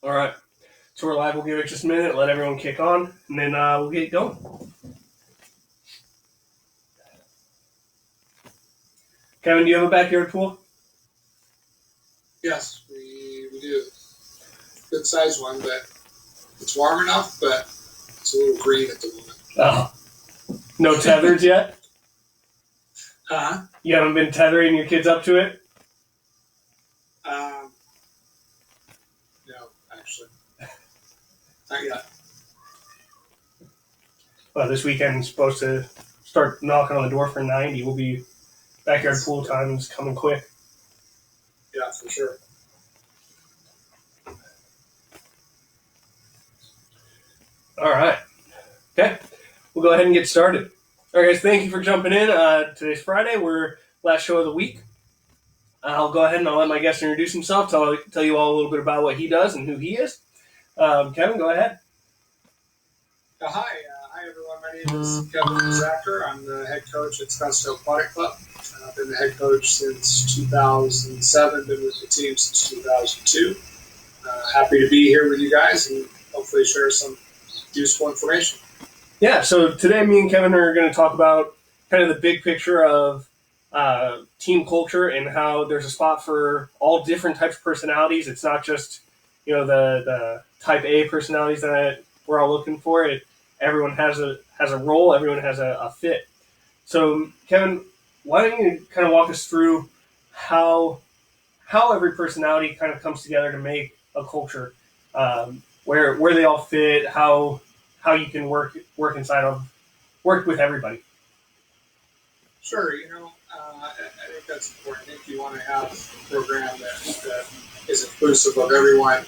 All right. So we're live. We'll give it just a minute, let everyone kick on, and then we'll get going. Kevin, do you have a backyard pool? Yes, we do. Good sized one, but it's warm enough, but it's a little green at the moment. Oh. No tethers yet? Huh? You haven't been tethering your kids up to it? No, actually. Not yet. Well, this weekend's supposed to start knocking on the door for 90. We'll be backyard pool time is coming quick. Yeah, for sure. All right. Okay. We'll go ahead and get started. All right, guys, thank you for jumping in. Today's Friday. We're last show of the week. I'll go ahead and I'll let my guest introduce himself, tell you all a little bit about what he does and who he is. Kevin, go ahead. Hi, everyone. My name is Kevin Zacher. I'm the head coach at Scottsdale Aquatic Club. I've been the head coach since 2007, been with the team since 2002. Happy to be here with you guys and hopefully share some useful information. Yeah, so today me and Kevin are going to talk about kind of the big picture of team culture and how there's a spot for all different types of personalities. It's not just, the type A personalities that we're all looking for. Everyone has a role. Everyone has a fit. So, Kevin, why don't you kind of walk us through how every personality kind of comes together to make a culture, where they all fit, how you can work with everybody. Sure, I think that's important. I think you want to have a program that is inclusive of everyone,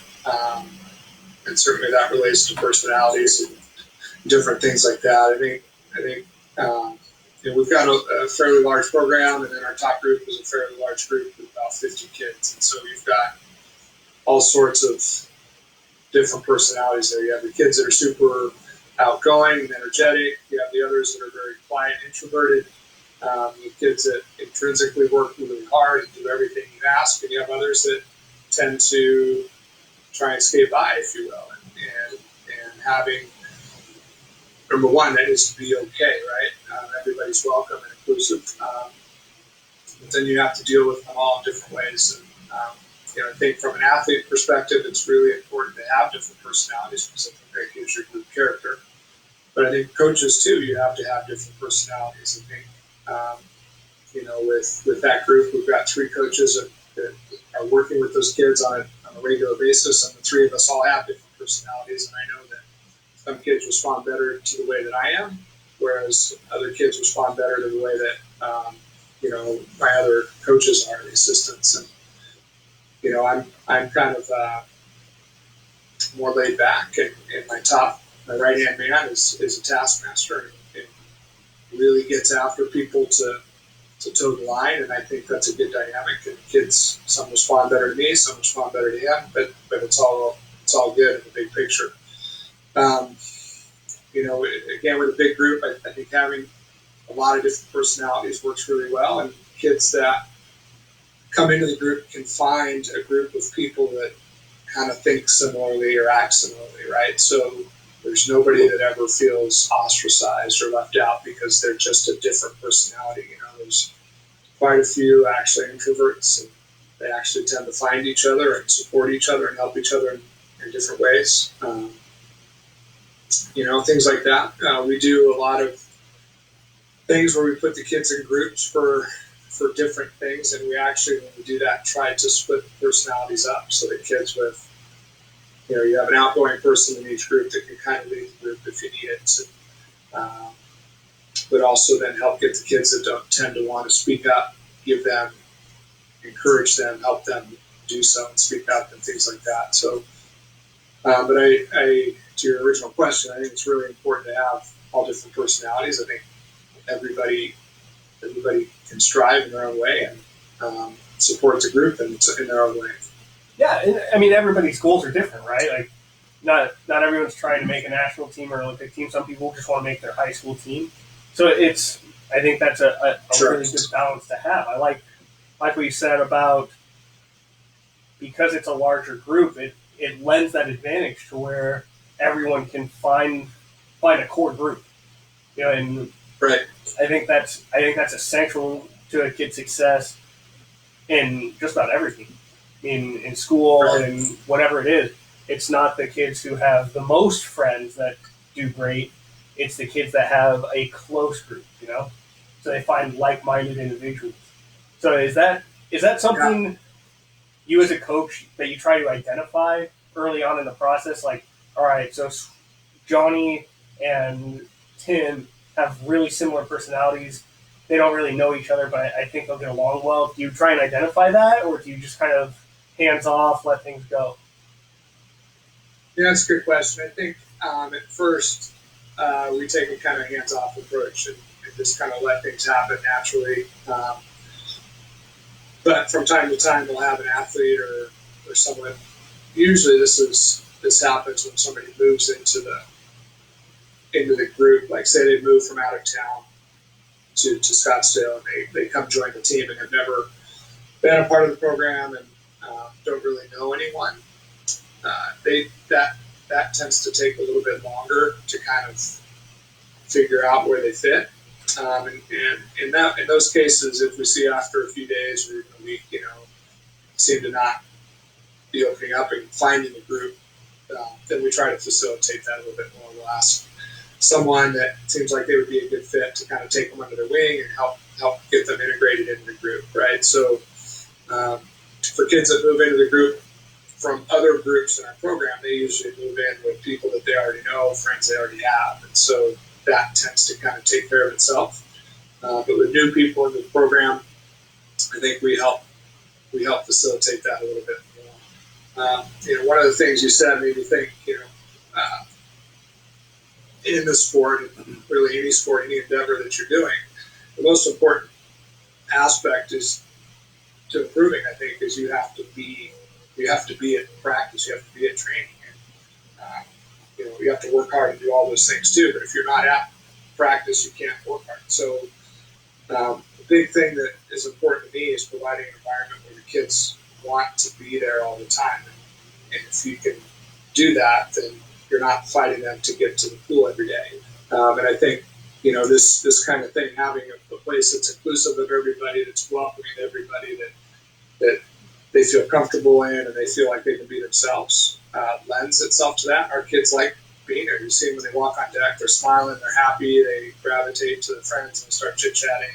and certainly that relates to personalities and different things like that. I think we've got a fairly large program, and then our top group is a fairly large group with about 50 kids, and so you've got all sorts of different personalities there. You have the kids that are super outgoing and energetic. You have the others that are very quiet, introverted. You have kids that intrinsically work really hard and do everything you ask, and you have others that tend to try and skate by, if you will, and having, number one, that is to be okay, right? Everybody's welcome and inclusive, but then you have to deal with them all in different ways. And I think from an athlete perspective, it's really important to have different personalities because I think that gives your group character. But I think coaches too, you have to have different personalities. I think with that group, we've got 3 coaches that are working with those kids on a regular basis, and the 3 of us all have different personalities. And I know that some kids respond better to the way that I am, whereas other kids respond better to the way that my other coaches are, the assistants. And I'm kind of more laid back, and my right hand man is a taskmaster and really gets after people to toe the line, and I think that's a good dynamic. And kids, some respond better to me, some respond better to him, but it's all good in the big picture. Again, with a big group, I think having a lot of different personalities works really well, and kids that come into the group can find a group of people that kind of think similarly or act similarly, right? So there's nobody that ever feels ostracized or left out because they're just a different personality. There's quite a few actually introverts, and they actually tend to find each other and support each other and help each other in different ways. Things like that. We do a lot of things where we put the kids in groups for different things, and we actually, when we do that, try to split the personalities up so that kids with, you have an outgoing person in each group that can kind of lead the group if you need it, but also then help get the kids that don't tend to want to speak up, encourage them, help them do so and speak up and things like that. So, but I to your original question, I think it's really important to have all different personalities. I think everybody can strive in their own way and support the group in their own way. Yeah, and I mean, everybody's goals are different, right? Like, not everyone's trying to make a national team or Olympic team. Some people just want to make their high school team. So I think that's a Sure. really good balance to have. I like what you said about, because it's a larger group, it lends that advantage to where everyone can find a core group. And Right. I think that's essential to a kid's success in just about everything. In school Right. and whatever it is. It's not the kids who have the most friends that do great. It's the kids that have a close group, So they find like-minded individuals. So is that something you as a coach that you try to identify early on in the process? Like, all right, so Johnny and Tim have really similar personalities. They don't really know each other, but I think they'll get along well. Do you try and identify that, or do you just kind of hands off, let things go? Yeah, that's a good question. I think at first we take a kind of hands-off approach and just kind of let things happen naturally. But from time to time, we'll have an athlete or someone. Usually, this happens when somebody moves into the group. Like, say they move from out of town to Scottsdale, and they come join the team and have never been a part of the program and don't really know anyone. That tends to take a little bit longer to kind of figure out where they fit. And in those cases, if we see after a few days or even a week, seem to not be opening up and finding a group, then we try to facilitate that a little bit more. We'll ask someone that seems like they would be a good fit to kind of take them under their wing and help get them integrated into the group, right? So for kids that move into the group from other groups in our program, they usually move in with people that they already know, friends they already have, and so that tends to kind of take care of itself. But with new people in the program, I think we help facilitate that a little bit more. One of the things you said made me think, in the sport, and really any sport, any endeavor that you're doing, the most important aspect is to improving. I think is you have to be at practice, you have to be at training, and you have to work hard and do all those things too. But if you're not at practice, you can't work hard. So the big thing that is important to me is providing an environment where the kids want to be there all the time, and if you can do that, then you're not fighting them to get to the pool every day. And I think this kind of thing, having a place that's inclusive of everybody, that's welcoming to everybody, that they feel comfortable in and they feel like they can be themselves, lends itself to that. Our kids like being there. You see them when they walk on deck, they're smiling, they're happy, they gravitate to their friends and start chit-chatting.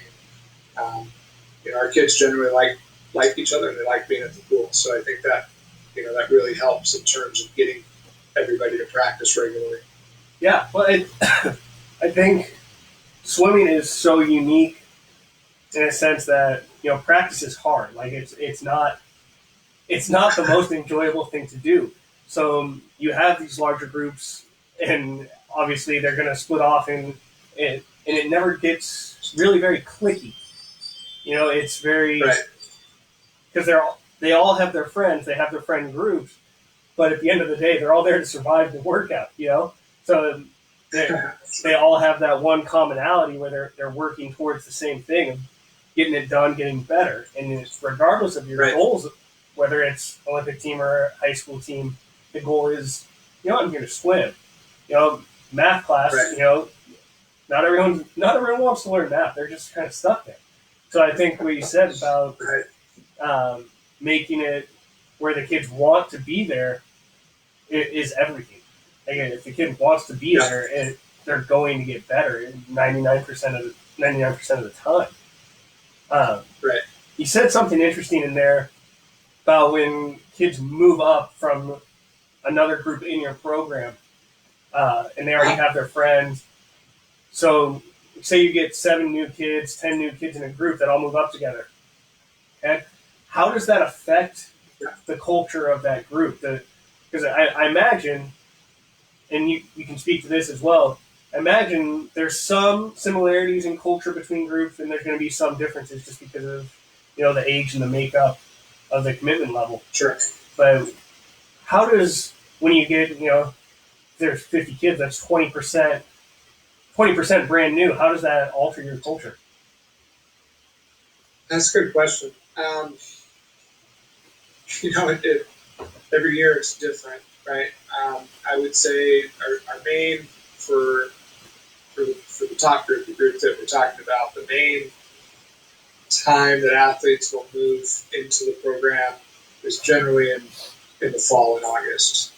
Our kids generally like each other and they like being at the pool. So I think that that really helps in terms of getting everybody to practice regularly. Yeah, well, I think swimming is so unique in a sense that practice is hard. Like it's not the most enjoyable thing to do. So you have these larger groups, and obviously they're going to split off, and it never gets really very clicky. It's very because they all have their friends, they have their friend groups, but at the end of the day, they're all there to survive the workout. So they all have that one commonality where they're working towards the same thing of getting it done, getting better, and it's regardless of your goals, whether it's Olympic team or high school team, the goal is, I'm going to swim. Math class, not everyone wants to learn math. They're just kind of stuck there. So I think what you said about making it where the kids want to be there is everything. Again, if the kid wants to be there, they're going to get better 99% of the time. You said something interesting in there about when kids move up from another group in your program, and they already have their friends. So, say you get 7 new kids, 10 new kids in a group that all move up together. And how does that affect the culture of that group? Because I imagine, and you can speak to this as well, I imagine there's some similarities in culture between groups, and there's going to be some differences just because of the age and the makeup of the commitment level. Sure. But how does, when you get, there's 50 kids, that's 20% brand new. How does that alter your culture? That's a good question. every year it's different, right? I would say our main for the top group, the group that we're talking about, the main time that athletes will move into the program is generally in the fall in August.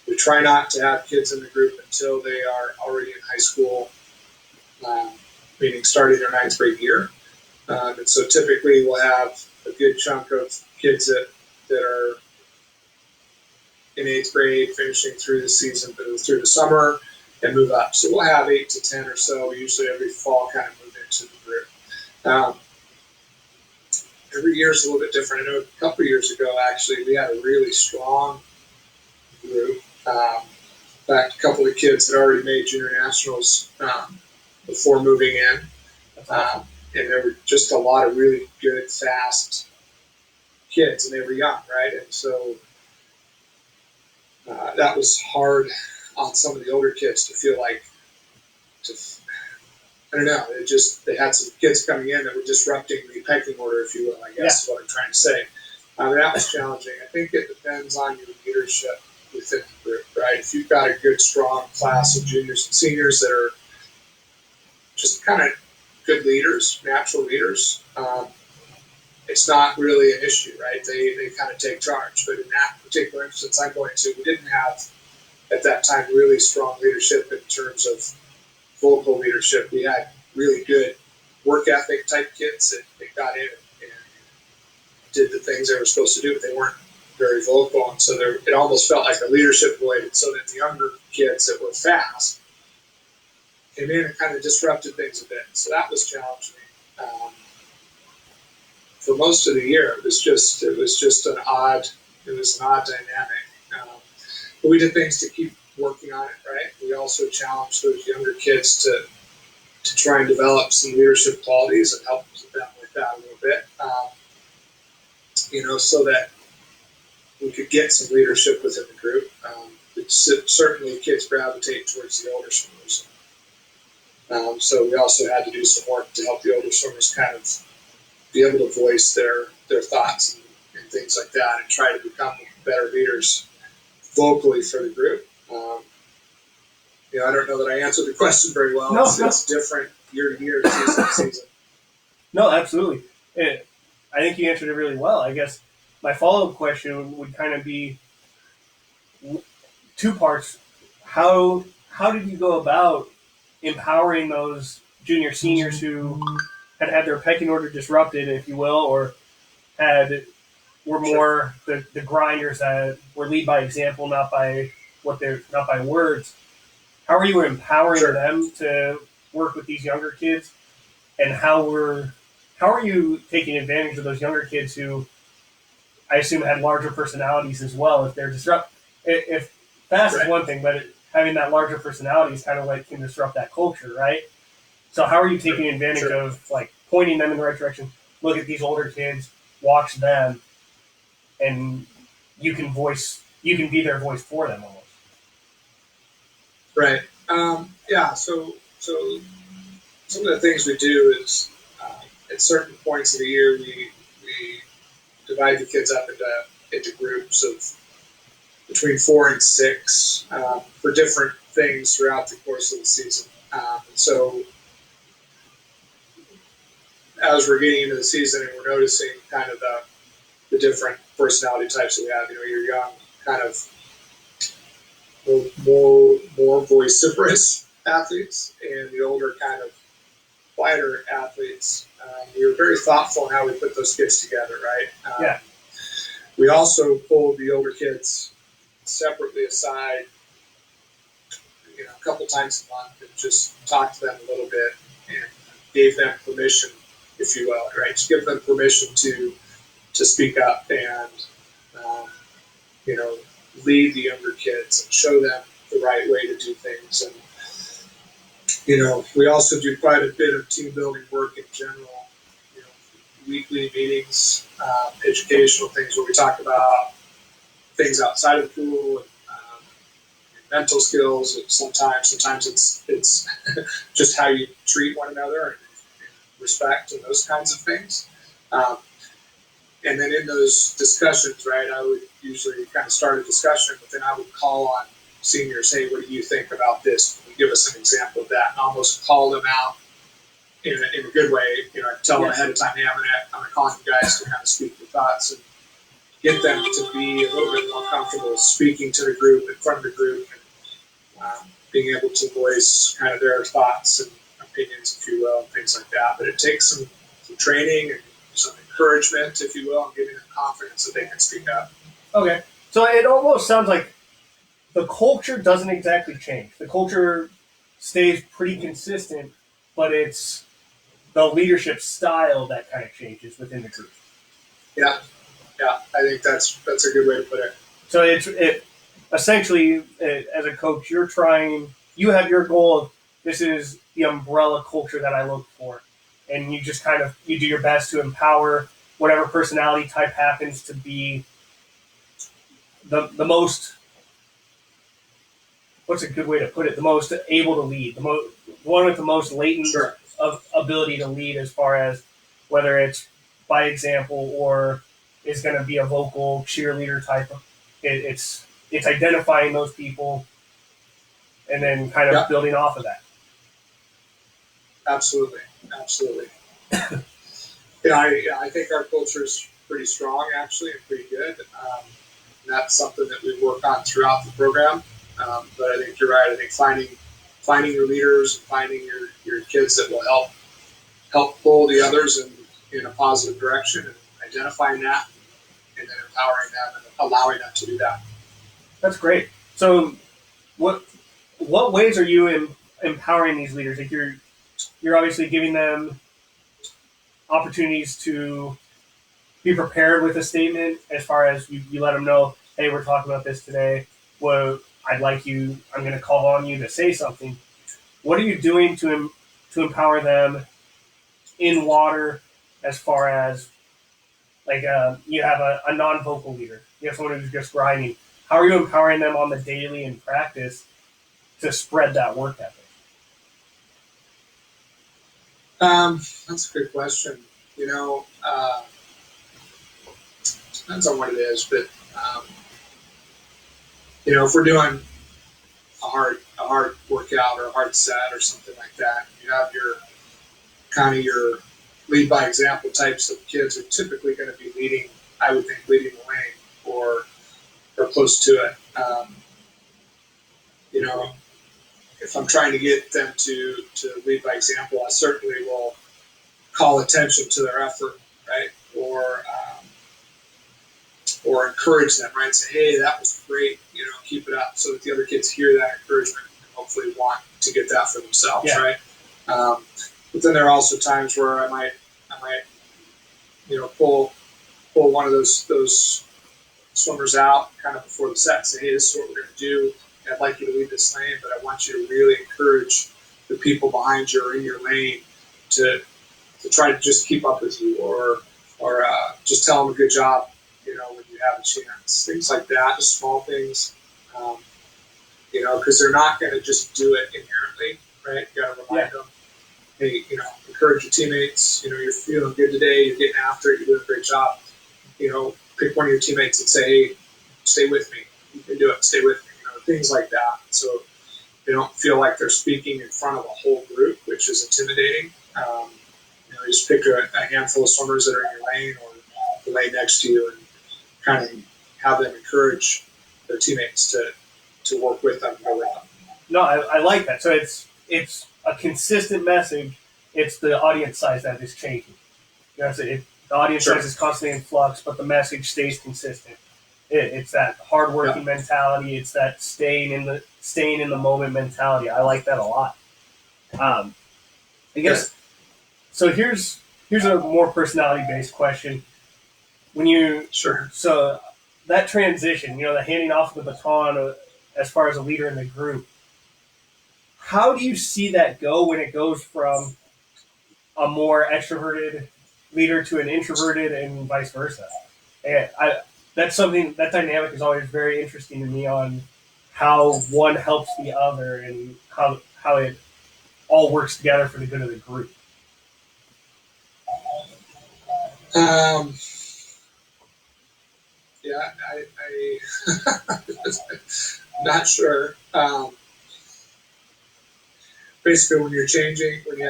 We try not to have kids in the group until they are already in high school, meaning starting their ninth grade year. And so typically we'll have a good chunk of kids that are in eighth grade, finishing through the season, through the summer, and move up. So we'll have 8 to 10 or so, usually every fall, kind of move into the group. Every year is a little bit different. I know a couple of years ago, actually, we had a really strong group. In fact, a couple of kids had already made junior nationals before moving in. And there were just a lot of really good, fast kids, and they were young, right? And so that was hard on some of the older kids to feel like, I don't know, they had some kids coming in that were disrupting the pecking order, if you will, I guess is what I'm trying to say. That was challenging. I think it depends on your leadership within the group, right? If you've got a good, strong class of juniors and seniors that are just kind of good leaders, natural leaders, it's not really an issue, right? They kind of take charge. But in that particular instance I'm going to, we didn't have, at that time, really strong leadership in terms of vocal leadership. We had really good work ethic type kids that got in and did the things they were supposed to do, but they weren't very vocal. And so it almost felt like a leadership void. And so then the younger kids that were fast came in and kind of disrupted things a bit. So that was challenging. For most of the year, it was just an odd dynamic. But we did things to keep working on it, right? We also challenged those younger kids to try and develop some leadership qualities and help them with that a little bit, so that we could get some leadership within the group. Certainly kids gravitate towards the older swimmers. So we also had to do some work to help the older swimmers kind of be able to voice their thoughts and things like that, and try to become better leaders vocally for the group. I don't know that I answered the question very well. No, it's different year to year, season to season. No, absolutely. I think you answered it really well. I guess my follow-up question would kind of be 2 parts. How did you go about empowering those junior seniors who had their pecking order disrupted, if you will, or were more the grinders that were lead by example, not by words? How are you empowering them to work with these younger kids, and how are you taking advantage of those younger kids who I assume had larger personalities as well? If they're if fast is one thing, but having that larger personality is kind of what can disrupt that culture, right? So how are you taking advantage of pointing them in the right direction? Look at these older kids, watch them, and you can be their voice for them almost. Right. So some of the things we do is at certain points of the year we divide the kids up into groups of between 4 and 6 for different things throughout the course of the season. So as we're getting into the season and we're noticing kind of the different personality types that we have, you're young, kind of more vociferous athletes, and the older kind of quieter athletes. We were very thoughtful in how we put those kids together, right? We also pulled the older kids separately aside, a couple times a month, and just talked to them a little bit and gave them permission, if you will, right? Just give them permission to speak up and lead the younger kids and show them the right way to do things. And we also do quite a bit of team building work in general. Weekly meetings, educational things where we talk about things outside of the pool, and mental skills. And sometimes it's just how you treat one another and respect and those kinds of things. And then in those discussions, right, I would usually kind of start a discussion, but then I would call on seniors, hey, what do you think about this? Can you give us an example of that? And almost call them out in a good way. I tell them ahead of time, hey, I'm gonna call you guys to kind of speak your thoughts and get them to be a little bit more comfortable speaking to the group, in front of the group, and being able to voice kind of their thoughts and opinions, if you will, and things like that. But it takes some training and some encouragement, if you will, and giving them confidence that they can speak up. Okay. So it almost sounds like the culture doesn't exactly change. The culture stays pretty consistent, but it's the leadership style that kind of changes within the group. Yeah, I think that's a good way to put it. So it essentially, as a coach, you have your goal of this is the umbrella culture that I look for, and you just you do your best to empower whatever personality type happens to be the most. What's a good way to put it? The most able to lead, the one with the most latent of ability to lead, as far as whether it's by example or is going to be a vocal cheerleader type. It's identifying those people and then kind of building off of that. Absolutely. I think our culture is pretty strong, actually, and pretty good. And that's something that we work on throughout the program. But I think you're right. I think finding your leaders, finding your kids that will help pull the others in a positive direction, and identifying that, and then empowering them and allowing them to do that. That's great. So, what ways are you empowering these leaders? Like you're obviously giving them opportunities to be prepared with a statement, as far as you let them know, hey, we're talking about this today. Well, I'm going to call on you to say something. What are you doing to empower them in water, as far as like you have a non-vocal leader, you have someone who's just grinding. How are you empowering them on the daily in practice to spread that work ethic? That's a good question. Depends on what it is, but if we're doing a hard workout or a hard set or something like that, you have your lead by example types of kids are typically going to be leading the lane or close to it. If I'm trying to get them to lead by example, I certainly will call attention to their effort, right? Or encourage them, right? Say, hey, that was great, keep it up, so that the other kids hear that encouragement and hopefully want to get that for themselves, right? But then there are also times where I might pull one of those swimmers out kind of before the set and say, hey, this is what we're going to do. I'd like you to lead this lane, but I want you to really encourage the people behind you or in your lane to try to just keep up with you, or just tell them a good job, when you have a chance. Things like that, just small things, because they're not going to just do it inherently, right? You got to remind them, hey, encourage your teammates. You're feeling good today. You're getting after it. You're doing a great job. Pick one of your teammates and say, hey, stay with me. You can do it. Stay with me. Things like that. So they don't feel like they're speaking in front of a whole group, which is intimidating. You just pick a handful of swimmers that are in your lane or the lane next to you, and kind of have them encourage their teammates to work with them. No, I like that. So it's a consistent message. It's the audience size that is changing. The audience size is constantly in flux, but the message stays consistent. It's that hardworking mentality. It's that staying in the moment mentality. I like that a lot. I guess. So here's a more personality based question. So that transition, the handing off the baton as far as a leader in the group, how do you see that go when it goes from a more extroverted leader to an introverted and vice versa? And that dynamic is always very interesting to me, on how one helps the other and how it all works together for the good of the group. Yeah, I not sure. Basically, when you have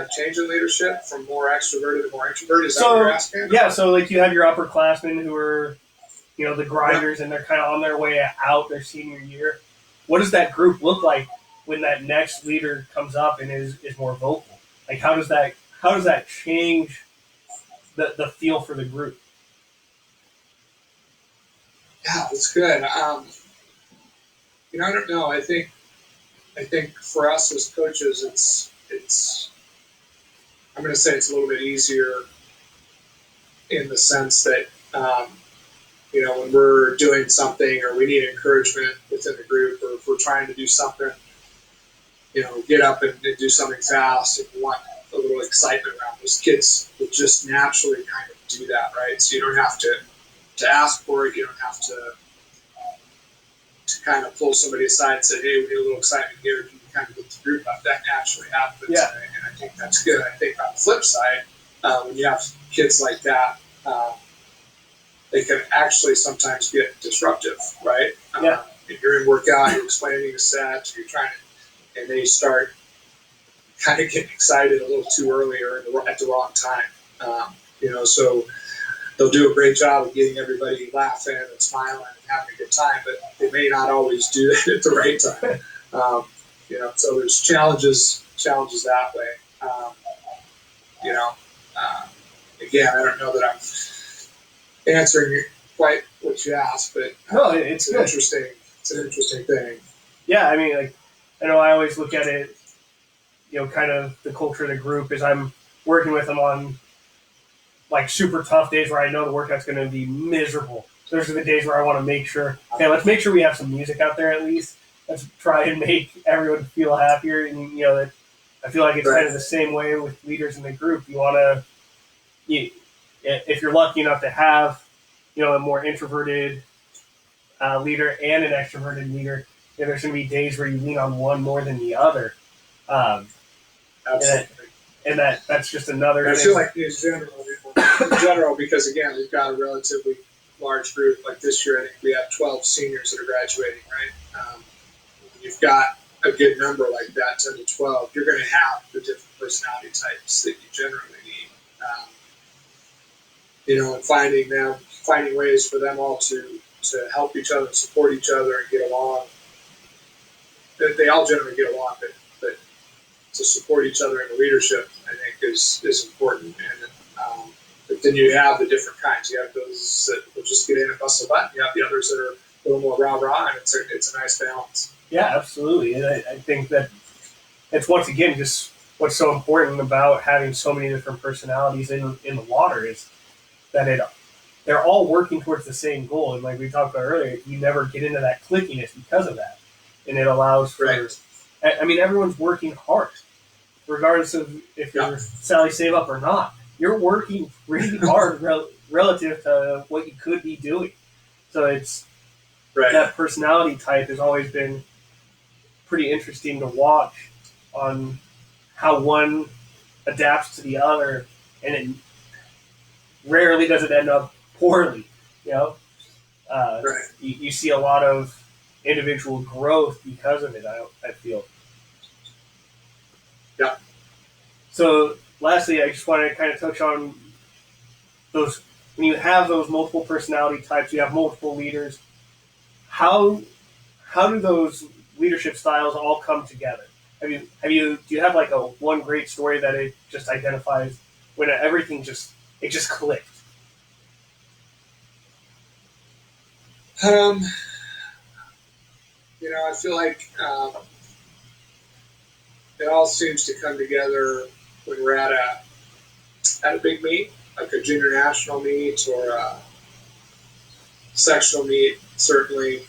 change in leadership from more extroverted to more introverted, is that what you're asking? Yeah, so like you have your upperclassmen who are, the grinders, and they're kind of on their way out their senior year. What does that group look like when that next leader comes up and is more vocal? Like how does that change the feel for the group? Yeah, that's good. I don't know. I think for us as coaches, it's I'm going to say it's a little bit easier in the sense that when we're doing something or we need encouragement within the group, or if we're trying to do something, get up and do something fast and want a little excitement around. Those kids will just naturally kind of do that, right? So you don't have to ask for it. You don't have to kind of pull somebody aside and say, hey, we need a little excitement here. Can you kind of get the group up? That naturally happens. Yeah. And I think that's good. I think on the flip side, when you have kids like that, they can actually sometimes get disruptive, right? Yeah. If you're in workout, you're explaining a set, you're trying to, and they start kind of getting excited a little too early or at the wrong time. So they'll do a great job of getting everybody laughing and smiling and having a good time, but they may not always do that at the right time. So there's challenges that way. Again, I don't know that I'm answering quite what you asked, but no, it's good. It's an interesting thing. Yeah, I mean, like, I know I always look at it, kind of the culture of the group is I'm working with them on like super tough days where I know the workout's going to be miserable. Those are the days where I want to make sure, okay, let's make sure we have some music out there at least. Let's try and make everyone feel happier. And, that I feel like it's kind of the same way with leaders in the group. You want to, if you're lucky enough to have, a more introverted leader and an extroverted leader, there's going to be days where you lean on one more than the other. Absolutely. And that's just another thing. I feel like in general, because again, we've got a relatively large group. Like this year, I think we have 12 seniors that are graduating, right? You've got a good number like that, 10 to 12. You're going to have the different personality types that you generally need. And finding ways for them all to help each other, support each other, and get along. They all generally get along, but to support each other in the leadership, I think, is important. And but then you have the different kinds. You have those that will just get in and bust a button. You have the others that are a little more rah-rah, and it's a nice balance. Yeah, absolutely. And I think that it's, once again, just what's so important about having so many different personalities in the water is that they're all working towards the same goal. And like we talked about earlier, you never get into that clickiness because of that. And it allows for, I mean, everyone's working hard, regardless of if you're Sally Save Up or not. You're working really hard relative to what you could be doing. So it's that personality type has always been pretty interesting to watch on how one adapts to the other, and it rarely does it end up poorly. You see a lot of individual growth because of it. I feel. Yeah. So, lastly, I just want to kind of touch on those. When you have those multiple personality types, you have multiple leaders. How do those leadership styles all come together? Do you have like one great story that it just identifies when everything just clicked? I feel like it all seems to come together when we're at a big meet, like a junior national meet or a sectional meet. Certainly,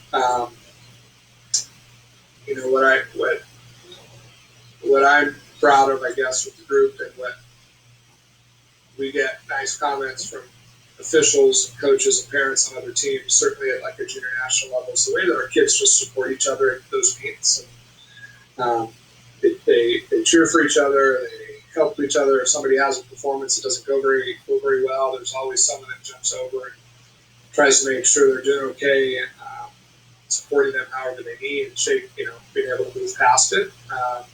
what I'm proud of, I guess, with the group, and what we get nice comments from officials, coaches, and parents on other teams, certainly at like a junior national level. So the way that our kids just support each other at those meets, and they cheer for each other, they help each other. If somebody has a performance that doesn't go very well, there's always someone that jumps over and tries to make sure they're doing okay and supporting them however they need, and being able to move past it. But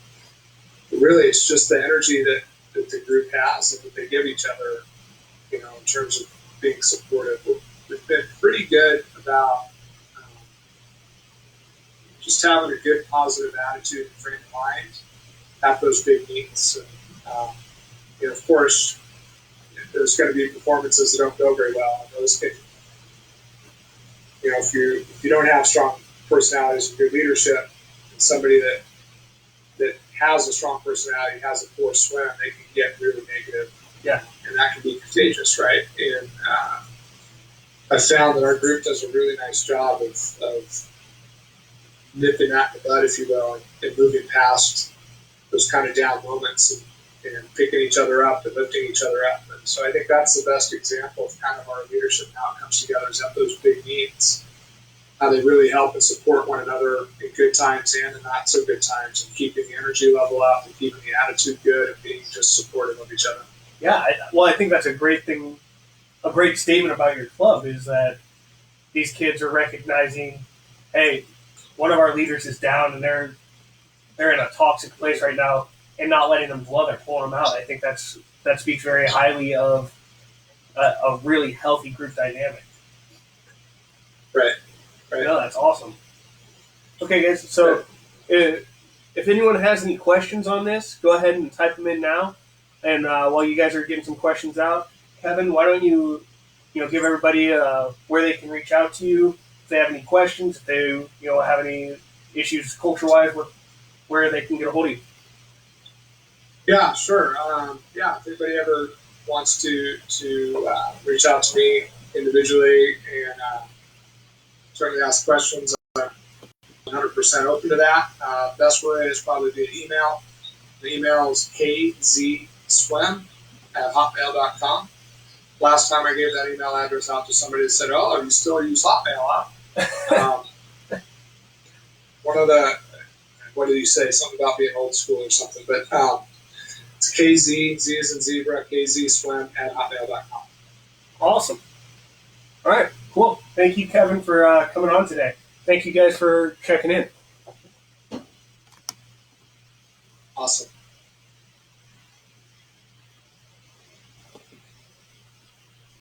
really, it's just the energy that the group has and that they give each other, in terms of being supportive. We've been pretty good about just having a good, positive attitude and frame of mind at those big meetings. And, of course, there's going to be performances that don't go very well. And those can, if you don't have strong personalities and good leadership, and somebody that has a strong personality, has a poor swim, they can get really negative. Yeah. And that can be contagious, right? And I found that our group does a really nice job of nipping that in the bud, if you will, and moving past those kind of down moments and picking each other up and lifting each other up. And so I think that's the best example of kind of our leadership and how it comes together is at those big meetings, how they really help and support one another in good times and in not so good times, and keeping the energy level up and keeping the attitude good and being just supportive of each other. Yeah, I think that's a great thing, a great statement about your club is that these kids are recognizing, hey, one of our leaders is down and they're in a toxic place right now, and not letting them blow it, pulling them out. I think that speaks very highly of a really healthy group dynamic. Right. No, that's awesome. Okay, guys. So, if anyone has any questions on this, go ahead and type them in now. And while you guys are getting some questions out, Kevin, why don't you give everybody where they can reach out to you if they have any questions, if they have any issues culture-wise, where they can get a hold of you. Yeah, sure. If anybody ever wants to reach out to me individually and certainly ask questions, I'm 100% open to that. Best way is probably via email. The email is kzswim@hotmail.com. Last time I gave that email address out to somebody that said, "Oh, you still use Hotmail, huh?" One of the, what did you say? Something about being old school or something. But it's KZ, Z as in zebra, kzswim@hotmail.com. Awesome. All right, cool. Thank you, Kevin, for coming on today. Thank you guys for checking in. Awesome.